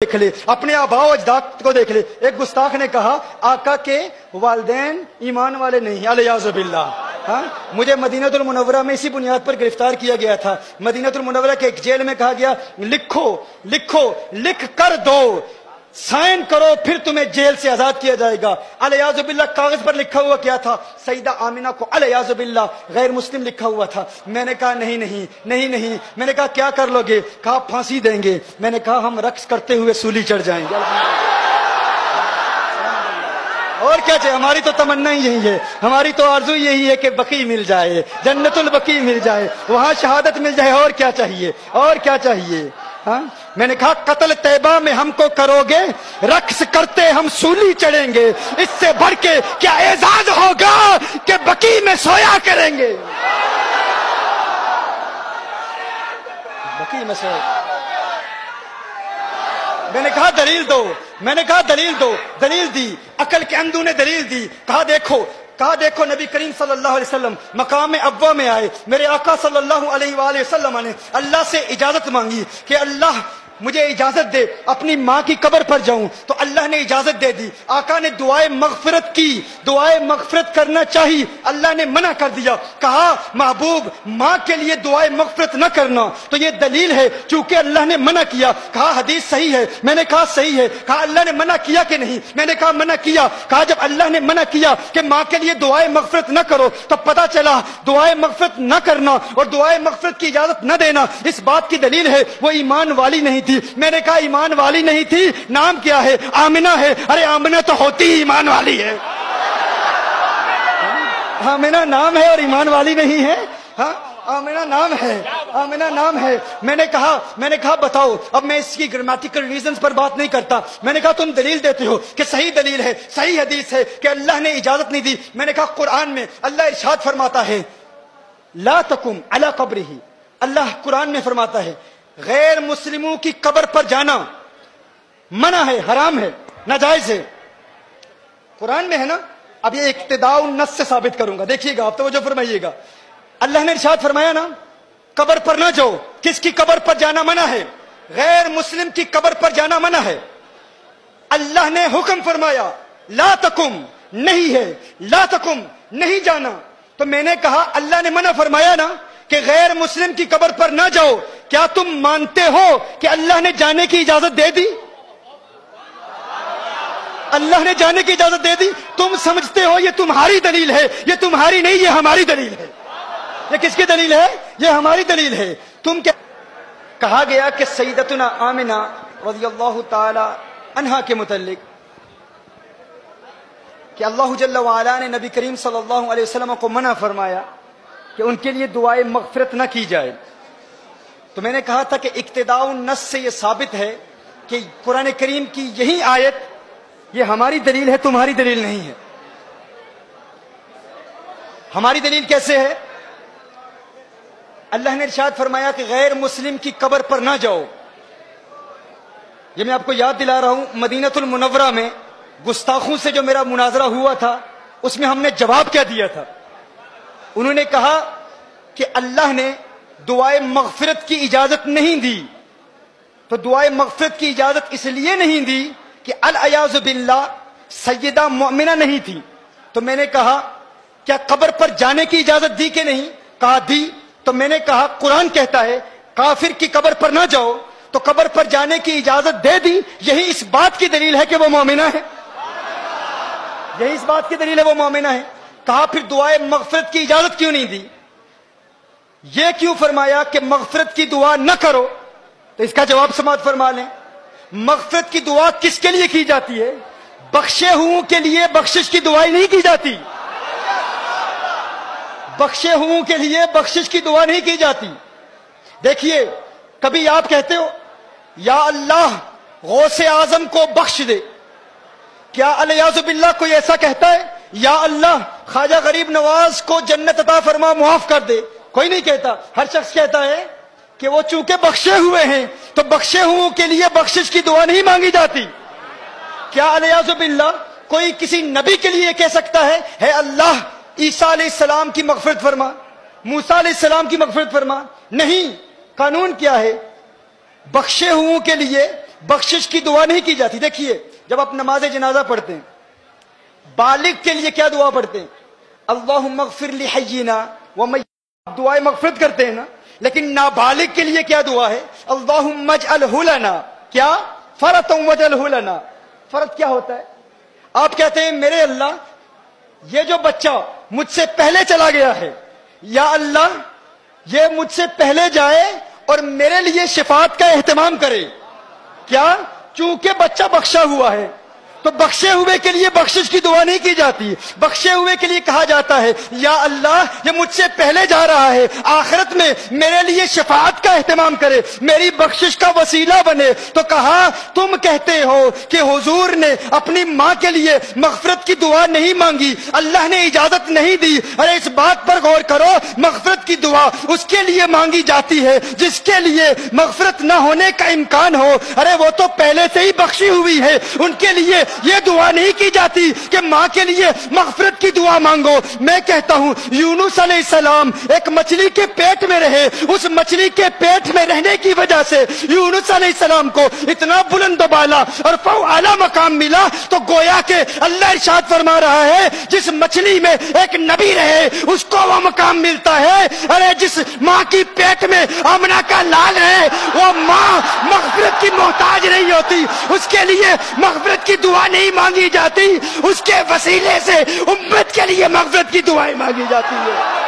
دیکھ لے، اپنے آباء و اجداد کو دیکھ لے۔ ایک گستاخ نے کہا آقا کے والدین ایمان والے نہیں، الیاذ باللہ۔ ہاں، مجھے مدینہ المنورہ میں اسی بنیاد پر گرفتار کیا گیا تھا۔ مدینہ المنورہ کے ایک جیل میں کہا گیا لکھو لکھو، لکھ کر دو، سائن کرو، پھر تمہیں جیل سے آزاد کیا جائے گا۔ الیاذ باللہ کاغذ پر لکھا ہوا کیا تھا؟ سیدہ آمنہ کو الیاذ باللہ غیر مسلم لکھا ہوا تھا۔ میں نے کہا نہیں نہیں نہیں نہیں، میں نے کہا کیا کر لو گے؟ کہا پھانسی دیں گے۔ میں نے کہا ہم رقص کرتے ہوئے سولی چڑھ جائیں گے۔ اور کیا چاہیے؟ ہماری تو تمنا ہی یہی ہے، ہماری تو آرزو یہی ہے کہ بقی مل جائے، جنت البقی مل جائے، وہاں شہادت مل جائے۔ اور کیا چاہیے؟ اور کیا چاہیے؟ ہاں، میں نے کہا قتل طیبہ میں ہم کو کرو گے، رقص کرتے ہم سولی چڑھیں گے، اس سے بڑھ کے کیا اعزاز ہوگا کہ بقی میں سویا کریں گے۔ بقی میں سویا۔ میں نے کہا دلیل دو، میں نے کہا دلیل دو، دلیل دی، عقل کے اندھو نے دلیل دی۔ کہا دیکھو نبی کریم صلی اللہ علیہ وسلم مقام ابوا میں آئے، میرے آقا صلی اللہ علیہ وآلہ وسلم نے اللہ سے اجازت مانگی کہ اللہ مجھے اجازت دے اپنی ماں کی قبر پر جاؤں، تو اللہ نے اجازت دے دی۔ آقا نے دعائے مغفرت کی، دعائے مغفرت کرنا چاہیے، اللہ نے منع کر دیا۔ کہا محبوب ماں کے لیے دعائے مغفرت نہ کرنا، تو یہ دلیل ہے چونکہ اللہ نے منع کیا۔ کہا حدیث صحیح ہے، میں نے کہا صحیح ہے۔ کہا اللہ نے منع کیا کہ نہیں؟ میں نے کہا منع کیا۔ کہا جب اللہ نے منع کیا کہ ماں کے لیے دعائے مغفرت نہ کرو، تو پتہ چلا دعائے مغفرت نہ کرنا اور دعائے مغفرت کی اجازت نہ دینا اس بات کی دلیل ہے وہ ایمان والی نہیں تھی۔ میں نے کہا ایمان والی نہیں تھی، نام کیا ہے؟ آمنہ ہے۔ ارے آمنہ تو ہوتی ہی ایمان والی ہے۔ آمنہ نام ہے اور ایمان والی نہیں ہے؟ ہاں، آمنہ نام ہے، آمنہ نام ہے۔ میں نے کہا بتاؤ۔ اب میں اس کی گرامیٹیکل ریزنز پر بات نہیں کرتا، میں نے کہا تم دلیل دیتے ہو کہ صحیح دلیل ہے، صحیح حدیث ہے کہ اللہ نے اجازت نہیں دی۔ میں نے کہا قرآن میں اللہ ارشاد فرماتا ہے لا تقم علی قبرہ، اللہ قرآن میں فرماتا ہے غیر مسلموں کی قبر پر جانا منع ہے، حرام ہے، ناجائز ہے۔ قرآن میں ہے نا۔ اب یہ اقتداء النص سے ثابت کروں گا، دیکھیے گا، آپ توجہ فرمائیے گا۔ اللہ نے ارشاد فرمایا نا قبر پر نہ جاؤ۔ کس کی قبر پر جانا منع ہے؟ غیر مسلم کی قبر پر جانا منع ہے۔ اللہ نے حکم فرمایا لا تقم، نہیں ہے، لا تقم، نہیں جانا۔ تو میں نے کہا اللہ نے منع فرمایا نا کہ غیر مسلم کی قبر پر نہ جاؤ، کیا تم مانتے ہو کہ اللہ نے جانے کی اجازت دے دی؟ اللہ نے جانے کی اجازت دے دی۔ تم سمجھتے ہو یہ تمہاری دلیل ہے، یہ تمہاری نہیں، یہ ہماری دلیل ہے۔ یہ کس کی دلیل ہے؟ یہ ہماری دلیل ہے۔ تم کیا کہا گیا کہ سیدتنا آمنہ رضی اللہ تعالی عنہا کے متعلق کہ اللہ جل وعلا نے نبی کریم صلی اللہ علیہ وسلم کو منع فرمایا کہ ان کے لیے دعائے مغفرت نہ کی جائے۔ تو میں نے کہا تھا کہ اقتداء النص سے یہ ثابت ہے کہ قرآن کریم کی یہی آیت یہ ہماری دلیل ہے، تمہاری دلیل نہیں ہے۔ ہماری دلیل کیسے ہے؟ اللہ نے ارشاد فرمایا کہ غیر مسلم کی قبر پر نہ جاؤ۔ یہ میں آپ کو یاد دلا رہا ہوں، مدینہ المنورہ میں گستاخوں سے جو میرا مناظرہ ہوا تھا اس میں ہم نے جواب کیا دیا تھا؟ انہوں نے کہا کہ اللہ نے دعائے مغفرت کی اجازت نہیں دی۔ تو دعائے مغفرت کی اجازت اس لیے نہیں دی کہ الیاذ باللہ سیدہ مؤمنہ نہیں تھی۔ تو میں نے کہا کیا قبر پر جانے کی اجازت دی کہ نہیں؟ کہا دی۔ تو میں نے کہا قرآن کہتا ہے کافر کی قبر پر نہ جاؤ، تو قبر پر جانے کی اجازت دے دی، یہی اس بات کی دلیل ہے کہ وہ مومنہ ہے، یہی اس بات کی دلیل ہے وہ مومنہ ہے۔ کہا پھر دعائے مغفرت کی اجازت کیوں نہیں دی؟ یہ کیوں فرمایا کہ مغفرت کی دعا نہ کرو؟ تو اس کا جواب سماعت فرما لیں۔ مغفرت کی دعا کس کے لیے کی جاتی ہے؟ بخشے ہوں کے لیے بخشش کی دعائیں نہیں کی جاتی، بخشے ہوں کے لیے بخشش کی دعا نہیں کی جاتی۔ دیکھیے کبھی آپ کہتے ہو یا اللہ غوث اعظم کو بخش دے، کیا الیاذ باللہ کوئی ایسا کہتا ہے یا اللہ خواجہ غریب نواز کو جنت عطا فرما معاف کر دے؟ کوئی نہیں کہتا۔ ہر شخص کہتا ہے کہ وہ چونکہ بخشے ہوئے ہیں تو بخشے ہوں کے لیے بخشش کی دعا نہیں مانگی جاتی۔ کیا الیاذ باللہ کوئی کسی نبی کے لیے کہہ سکتا ہے اے اللہ عیسیٰ علیہ السلام کی مغفرت فرما، موسیٰ علیہ السلام کی مغفرت فرما؟ نہیں۔ قانون کیا ہے؟ بخشے ہوں کے لیے بخشش کی دعا نہیں کی جاتی. دیکھیے جب آپ نماز جنازہ پڑھتے ہیں بالغ کے لیے کیا دعا پڑھتے ہیں؟ اللہم اغفر لحینا ومیتنا، دعائے مغفرت کرتے ہیں نا. لیکن نابالغ کے لیے کیا دعا ہے؟ اللہم اجعلہ لنا، کیا؟ فرطا واجعلہ لنا. فرض کیا ہوتا ہے؟ آپ کہتے ہیں میرے اللہ یہ جو بچہ مجھ سے پہلے چلا گیا ہے، یا اللہ یہ مجھ سے پہلے جائے اور میرے لیے شفاعت کا اہتمام کرے. کیا؟ چونکہ بچہ بخشا ہوا ہے تو بخشے ہوئے کے لیے بخشش کی دعا نہیں کی جاتی. بخشے ہوئے کے لیے کہا جاتا ہے یا اللہ یہ مجھ سے پہلے جا رہا ہے، آخرت میں میرے لیے شفاعت کا اہتمام کرے، میری بخشش کا وسیلہ بنے. تو کہا تم کہتے ہو کہ حضور نے اپنی ماں کے لیے مغفرت کی دعا نہیں مانگی، اللہ نے اجازت نہیں دی. ارے اس بات پر غور کرو، مغفرت کی دعا اس کے لیے مانگی جاتی ہے جس کے لیے مغفرت نہ ہونے کا امکان ہو. ارے وہ تو پہلے سے ہی بخشی ہوئی ہے، ان کے لیے یہ دعا نہیں کی جاتی کہ ماں کے لیے مغفرت کی دعا مانگو. میں کہتا ہوں یونس علیہ السلام ایک مچھلی کے پیٹ میں رہے، اس مچھلی کے پیٹ میں رہنے کی وجہ سے یونس علیہ السلام کو اتنا بلند و بالا اور اعلیٰ مقام ملا. تو گویا کہ اللہ ارشاد فرما رہا ہے جس مچھلی میں ایک نبی رہے اس کو وہ مقام ملتا ہے. ارے جس ماں کی پیٹ میں آمنہ کا لال ہے وہ ماں مغفرت کی محتاج نہیں ہوتی، اس کے لیے مغفرت کی دعا نہیں مانگی جاتی، اس کے وسیلے سے امت کے لیے مغفرت کی دعائیں مانگی جاتی ہے.